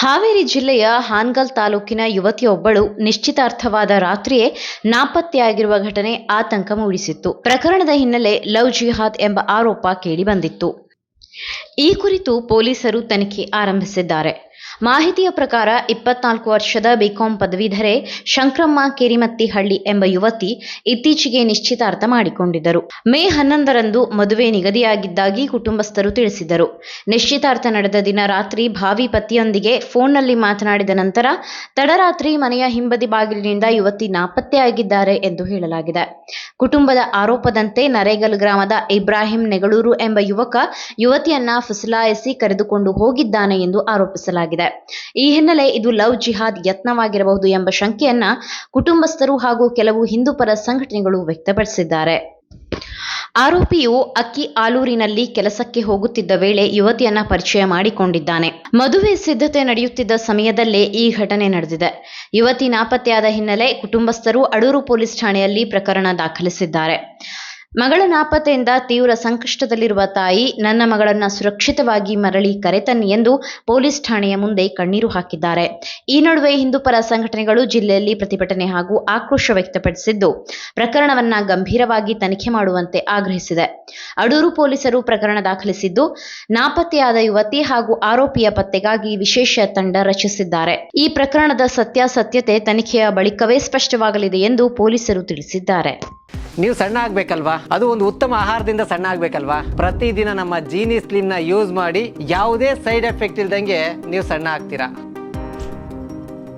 ಹಾವೇರಿ ಜಿಲ್ಲೆಯ ಹಾನಗಲ್ ತಾಲೂಕಿನ ಯುವತಿಯೊಬ್ಬಳು ನಿಶ್ಚಿತಾರ್ಥವಾದ ರಾತ್ರಿಯೇ ನಾಪತ್ತೆಯಾಗಿರುವ ಘಟನೆ ಆತಂಕ ಮೂಡಿಸಿತ್ತು. ಪ್ರಕರಣದ ಹಿನ್ನೆಲೆ ಲವ್ ಜಿಹಾದ್ ಎಂಬ ಆರೋಪ ಕೇಳಿಬಂದಿತ್ತು. ಈ ಕುರಿತು ಪೊಲೀಸರು ತನಿಖೆ ಆರಂಭಿಸಿದ್ದಾರೆ. ಮಾಹಿತಿಯ ಪ್ರಕಾರ 24 ವರ್ಷದ ಬಿಕಾಂ ಪದವೀಧರೆ ಶಂಕ್ರಮ್ಮ ಕೇರಿಮತ್ತಿಹಳ್ಳಿ ಎಂಬ ಯುವತಿ ಇತ್ತೀಚೆಗೆ ನಿಶ್ಚಿತಾರ್ಥ ಮಾಡಿಕೊಂಡಿದ್ದರು. ಮೇ 11ರಂದು ಮದುವೆ ನಿಗದಿಯಾಗಿದ್ದಾಗಿ ಕುಟುಂಬಸ್ಥರು ತಿಳಿಸಿದರು. ನಿಶ್ಚಿತಾರ್ಥ ನಡೆದ ದಿನ ರಾತ್ರಿ ಭಾವಿ ಪತಿಯೊಂದಿಗೆ ಫೋನ್ನಲ್ಲಿ ಮಾತನಾಡಿದ ನಂತರ ತಡರಾತ್ರಿ ಮನೆಯ ಹಿಂಬದಿ ಬಾಗಿಲಿನಿಂದ ಯುವತಿ ನಾಪತ್ತೆಯಾಗಿದ್ದಾರೆ ಎಂದು ಹೇಳಲಾಗಿದೆ. ಕುಟುಂಬದ ಆರೋಪದಂತೆ ನರೇಗಲ್ ಗ್ರಾಮದ ಇಬ್ರಾಹಿಂ ನೆಗಳೂರು ಎಂಬ ಯುವಕ ಯುವತಿಯನ್ನ ಫುಸಲಾಯಿಸಿ ಕರೆದುಕೊಂಡು ಹೋಗಿದ್ದಾನೆ ಎಂದು ಆರೋಪಿಸಲಾಗಿದೆ. ಈ ಹಿನ್ನೆಲೆ ಇದು ಲವ್ ಜಿಹಾದ್ ಯತ್ನವಾಗಿರಬಹುದು ಎಂಬ ಶಂಕೆಯನ್ನ ಕುಟುಂಬಸ್ಥರು ಹಾಗೂ ಕೆಲವು ಹಿಂದೂಪರ ಸಂಘಟನೆಗಳು ವ್ಯಕ್ತಪಡಿಸಿದ್ದಾರೆ. ಆರೋಪಿಯು ಅಕ್ಕಿ ಆಲೂರಿನಲ್ಲಿ ಕೆಲಸಕ್ಕೆ ಹೋಗುತ್ತಿದ್ದ ವೇಳೆ ಯುವತಿಯನ್ನ ಪರಿಚಯ ಮಾಡಿಕೊಂಡಿದ್ದಾನೆ. ಮದುವೆ ಸಿದ್ಧತೆ ನಡೆಯುತ್ತಿದ್ದ ಸಮಯದಲ್ಲೇ ಈ ಘಟನೆ ನಡೆದಿದೆ. ಯುವತಿ ನಾಪತ್ತೆಯಾದ ಹಿನ್ನೆಲೆ ಕುಟುಂಬಸ್ಥರು ಅಡೂರು ಪೊಲೀಸ್ ಠಾಣೆಯಲ್ಲಿ ಪ್ರಕರಣ ದಾಖಲಿಸಿದ್ದಾರೆ. ಮಗಳ ನಾಪತ್ತೆಯಿಂದ ತೀವ್ರ ಸಂಕಷ್ಟದಲ್ಲಿರುವ ತಾಯಿ, ನನ್ನ ಮಗಳನ್ನ ಸುರಕ್ಷಿತವಾಗಿ ಮರಳಿ ಕರೆತನ್ನಿ ಎಂದು ಪೊಲೀಸ್ ಠಾಣೆಯ ಮುಂದೆ ಕಣ್ಣೀರು ಹಾಕಿದ್ದಾರೆ. ಈ ನಡುವೆ ಹಿಂದೂಪರ ಸಂಘಟನೆಗಳು ಜಿಲ್ಲೆಯಲ್ಲಿ ಪ್ರತಿಭಟನೆ ಹಾಗೂ ಆಕ್ರೋಶ ವ್ಯಕ್ತಪಡಿಸಿದ್ದು, ಪ್ರಕರಣವನ್ನ ಗಂಭೀರವಾಗಿ ತನಿಖೆ ಮಾಡುವಂತೆ ಆಗ್ರಹಿಸಿದೆ. ಅಡೂರು ಪೊಲೀಸರು ಪ್ರಕರಣ ದಾಖಲಿಸಿದ್ದು, ನಾಪತ್ತೆಯಾದ ಯುವತಿ ಹಾಗೂ ಆರೋಪಿಯ ಪತ್ತೆಗಾಗಿ ವಿಶೇಷ ತಂಡ ರಚಿಸಿದ್ದಾರೆ. ಈ ಪ್ರಕರಣದ ಸತ್ಯಾಸತ್ಯತೆ ತನಿಖೆಯ ಬಳಿಕವೇ ಸ್ಪಷ್ಟವಾಗಲಿದೆ ಎಂದು ಪೊಲೀಸರು ತಿಳಿಸಿದ್ದಾರೆ. ನೀವು ಸಣ್ಣ ಆಗ್ಬೇಕಲ್ವಾ? ಅದು ಒಂದು ಉತ್ತಮ ಆಹಾರದಿಂದ ಸಣ್ಣ ಆಗ್ಬೇಕಲ್ವಾ? ಪ್ರತಿದಿನ ನಮ್ಮ ಜೀನಿ ಸ್ಲಿಮ್ನ ಯೂಸ್ ಮಾಡಿ ಯಾವುದೇ ಸೈಡ್ ಎಫೆಕ್ಟ್ ಇಲ್ದಂಗೆ ನೀವು ಸಣ್ಣ ಆಗ್ತೀರಾ.